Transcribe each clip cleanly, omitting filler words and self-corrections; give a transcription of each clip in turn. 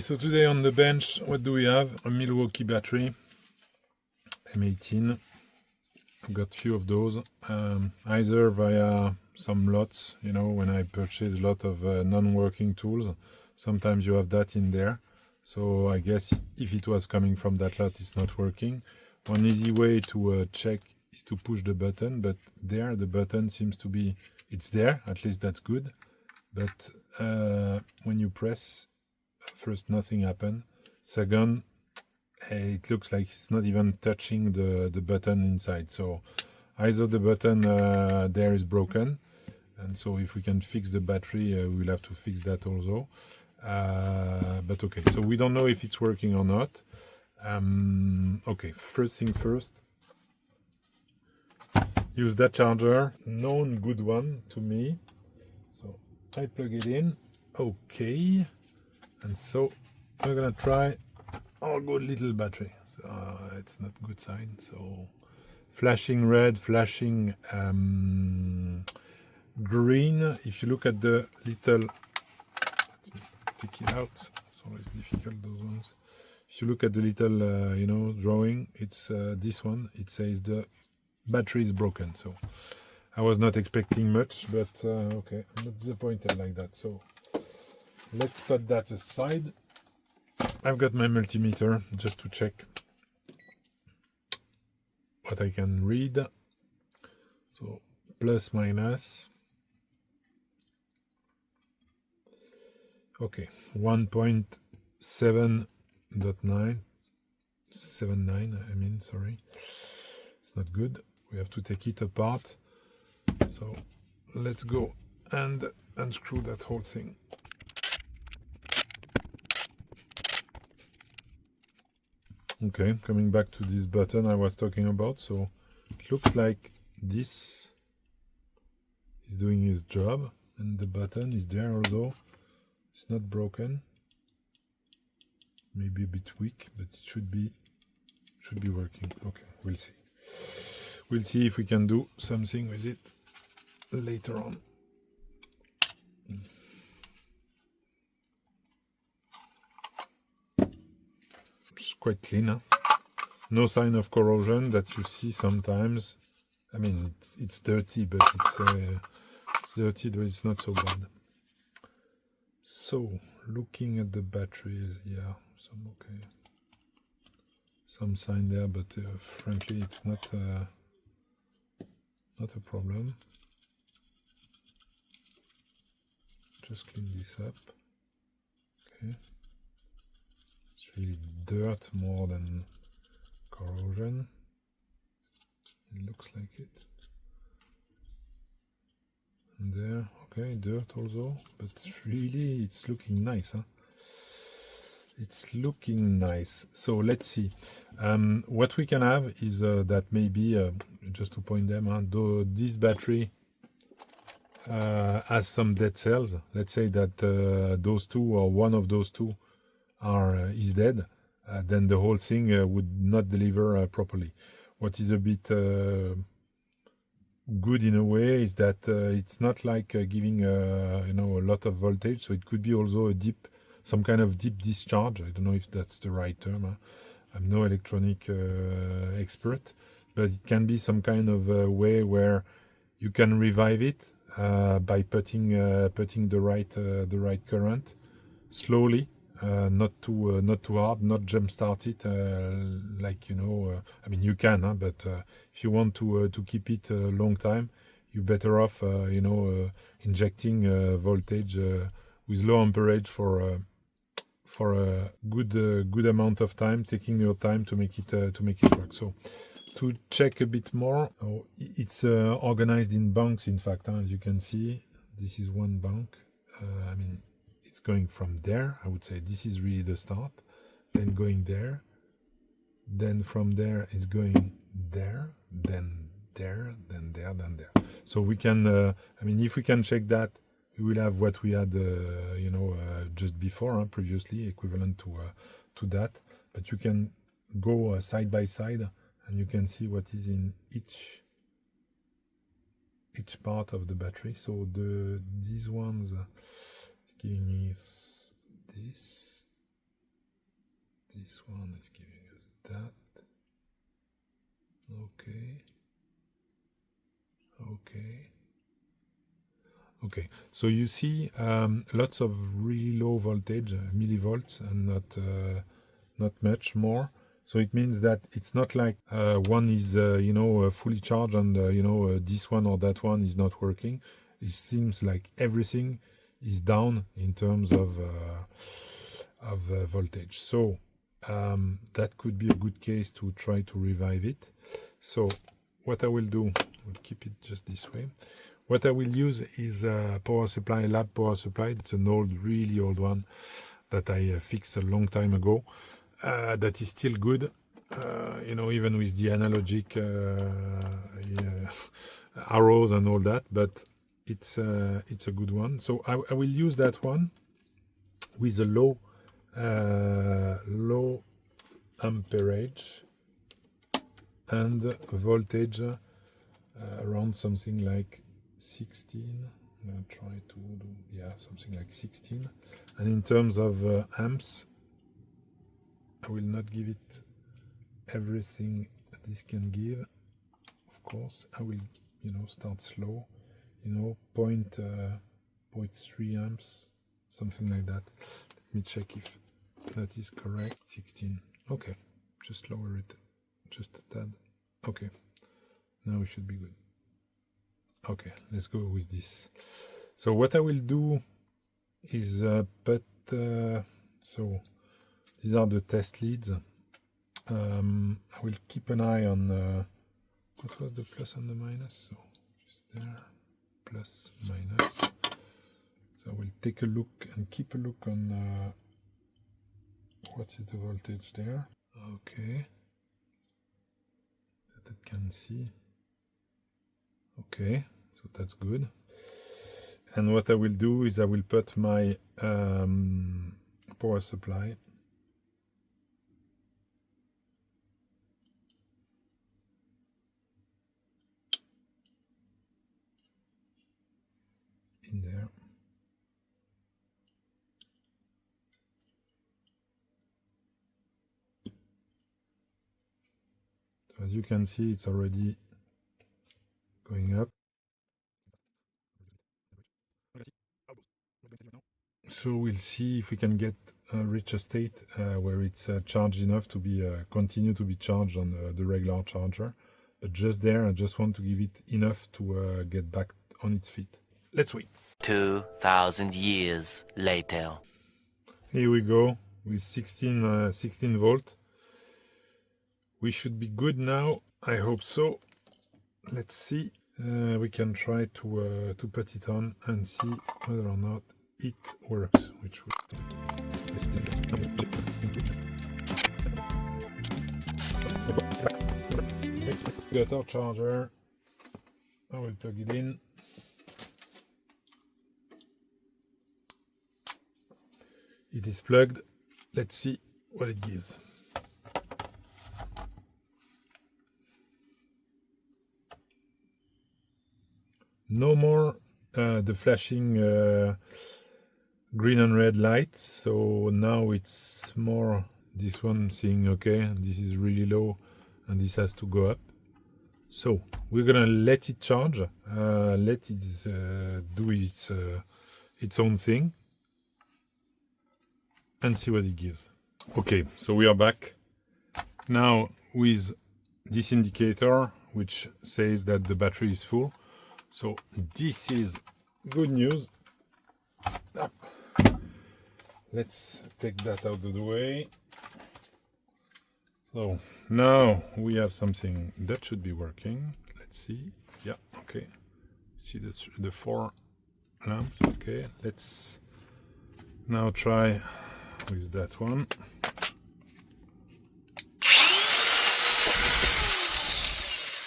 So today on the bench, what do we have? A Milwaukee battery, M18. I've got few of those, either via some lots, you know, when I purchase a lot of non-working tools, sometimes you have that in there. So I guess if it was coming from that lot, it's not working. One easy way to check is to push the button, but there the button seems to be, it's there, at least that's good. But when you press, first nothing happened. Second, it looks like it's not even touching the button inside. So either the button there is broken, and so if we can fix the battery, we'll have to fix that also. But okay, so we don't know if it's working or not. Okay, first thing first, use that charger, known good one to me. So I plug it in, okay, and so we're gonna try our good little battery. So it's not good sign. So flashing red, flashing green. If you look at the little, let me take it out. It's always difficult, those ones. If you look at the little, you know, drawing, it's this one. It says the battery is broken. So I was not expecting much, but okay, I'm not disappointed like that. So let's put that aside. I've got my multimeter just to check what I can read. So plus minus. Okay, 1.7.9 79, I mean, sorry. It's not good. We have to take it apart. So let's go and unscrew that whole thing. Okay, coming back to this button I was talking about. So it looks like this is doing its job, and the button is there, although it's not broken. Maybe a bit weak, but it should be working. Okay, we'll see. We'll see if we can do something with it later on. It's quite clean, huh? No sign of corrosion that you see sometimes. I mean, it's dirty, but it's dirty, but it's not so bad. So, looking at the batteries, yeah, some okay. Some sign there, but frankly, it's not a problem. Just clean this up. Okay. It's really dirt more than corrosion. It looks like it. And there, okay, dirt also, but really it's looking nice, huh? It's looking nice. So let's see. What we can have is that maybe, just to point them out, this battery has some dead cells. Let's say that those two or one of those two is dead. Then the whole thing would not deliver properly. What is a bit good in a way is that it's not like giving you know, a lot of voltage. So it could be also a deep, some kind of deep discharge. I don't know if that's the right term. Huh? I'm no electronic expert, but it can be some kind of way where you can revive it by putting the right current slowly, not too hard, not jumpstart it like, you know. I mean, you can, huh? But if you want to keep it a long time, you're better off, you know, injecting voltage with low amperage for a good amount of time, taking your time to make it work. So to check a bit more, it's organized in bunks, in fact, huh? As you can see, this is one bunk. I mean, it's going from there. I would say this is really the start, then going there, then from there is going there, then there, then there, then there. So we can, I mean, if we can check that, we will have what we had, you know, just before, previously, equivalent to that. But you can go side by side, and you can see what is in each part of the battery. So these ones is giving me this, This one is giving us that. Okay. Okay, so you see lots of really low voltage, millivolts, and not much more. So it means that it's not like one is fully charged and this one or that one is not working. It seems like everything is down in terms of voltage. So that could be a good case to try to revive it. So what I will do, we'll keep it just this way. What I will use is a power supply, lab power supply. It's an old, really old one that I fixed a long time ago. That is still good, even with the analogic arrows and all that. But it's a good one. So I will use that one with a low amperage and voltage around something like 16. I'm going to try to do, something like 16. And in terms of amps, I will not give it everything this can give. Of course, I will, start slow, 0.3 amps, something like that. Let me check if that is correct. 16. Okay, just lower it just a tad. Okay, now it should be good. Okay, let's go with this. So what I will do is so these are the test leads. I will keep an eye on what was the plus and the minus. So just there, plus, minus. So I will take a look and keep a look on what is the voltage there. Okay, that I can see. Okay, so that's good. And what I will do is I will put my power supply in there. So as you can see, it's already going up. So we'll see if we can reach a state where it's charged enough to be continue to be charged on the regular charger. But just there, I just want to give it enough to get back on its feet. Let's wait. 2,000 years later. Here we go with 16 volt. We should be good now. I hope so. Let's see. We can try to put it on and see whether or not it works, which would got our charger. I will plug it in. It is plugged. Let's see what it gives. No more the flashing green and red lights. So now it's more this one saying, okay, this is really low and this has to go up. So we're gonna let it charge, let it do its own thing and see what it gives. Okay, so we are back now with this indicator which says that the battery is full. So this is good news. Up. Let's take that out of the way. So now we have something that should be working. Let's see. Yeah, okay. See the 4 lamps. Okay, let's now try with that one.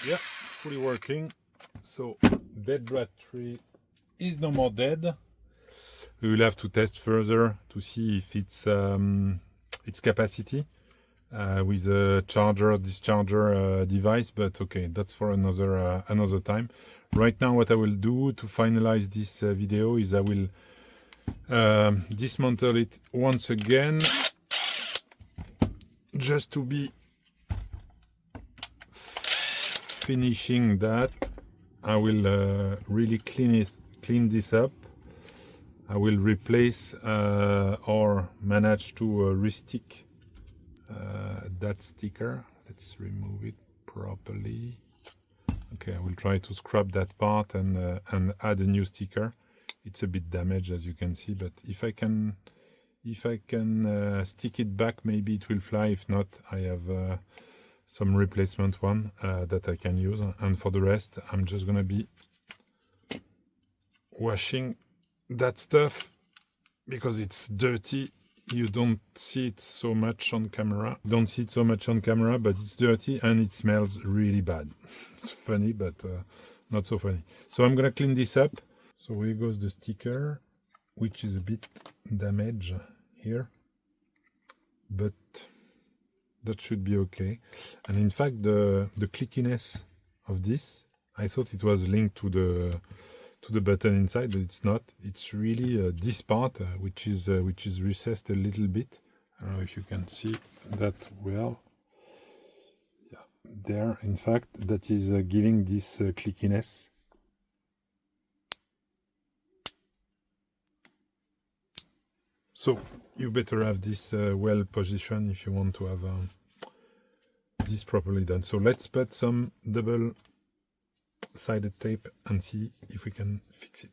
Yeah, fully working. So dead battery is no more dead. We will have to test further to see if its capacity with a charger discharger device, but okay, that's for another time. Right now what I will do to finalize this video is I will dismantle it once again just to be finishing that, I will really clean this up. I will replace or manage to restick that sticker. Let's remove it properly. Okay, I will try to scrap that part and add a new sticker. It's a bit damaged, as you can see, but if I can stick it back, maybe it will fly. If not, I have some replacement one that I can use. And for the rest, I'm just gonna be washing that stuff because it's dirty. You don't see it so much on camera. But it's dirty and it smells really bad. It's funny, but not so funny. So I'm gonna clean this up. So here goes the sticker, which is a bit damaged here, but that should be okay. And in fact, the clickiness of this, I thought it was linked to the button inside, but it's not. It's really this part which is recessed a little bit. I don't know if you can see that well. Yeah, there. In fact, that is giving this clickiness. So you better have this well positioned if you want to have this properly done. So let's put some double-sided tape and see if we can fix it.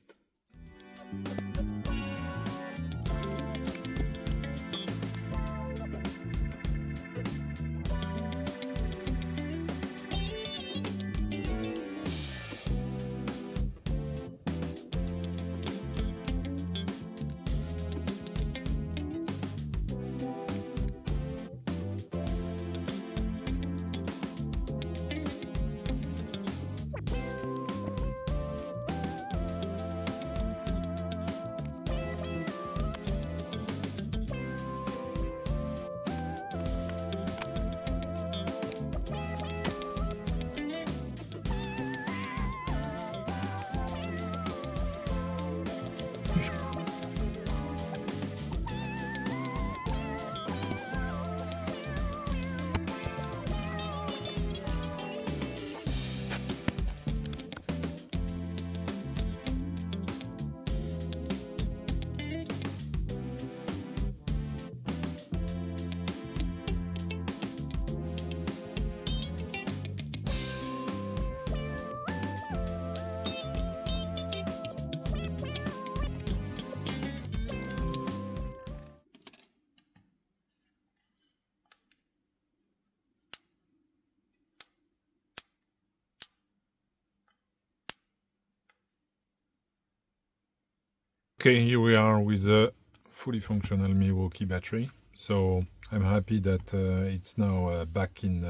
Okay, here we are with a fully functional Milwaukee battery. So I'm happy that it's now back in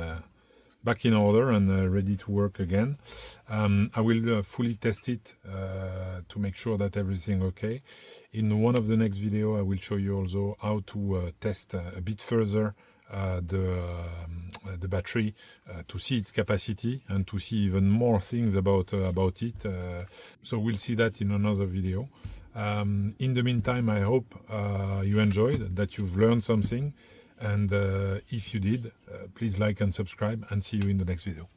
order and ready to work again. I will fully test it to make sure that everything okay. In one of the next video, I will show you also how to test a bit further the battery to see its capacity and to see even more things about it. So we'll see that in another video. In the meantime, I hope you enjoyed, that you've learned something, and if you did, please like and subscribe, and see you in the next video.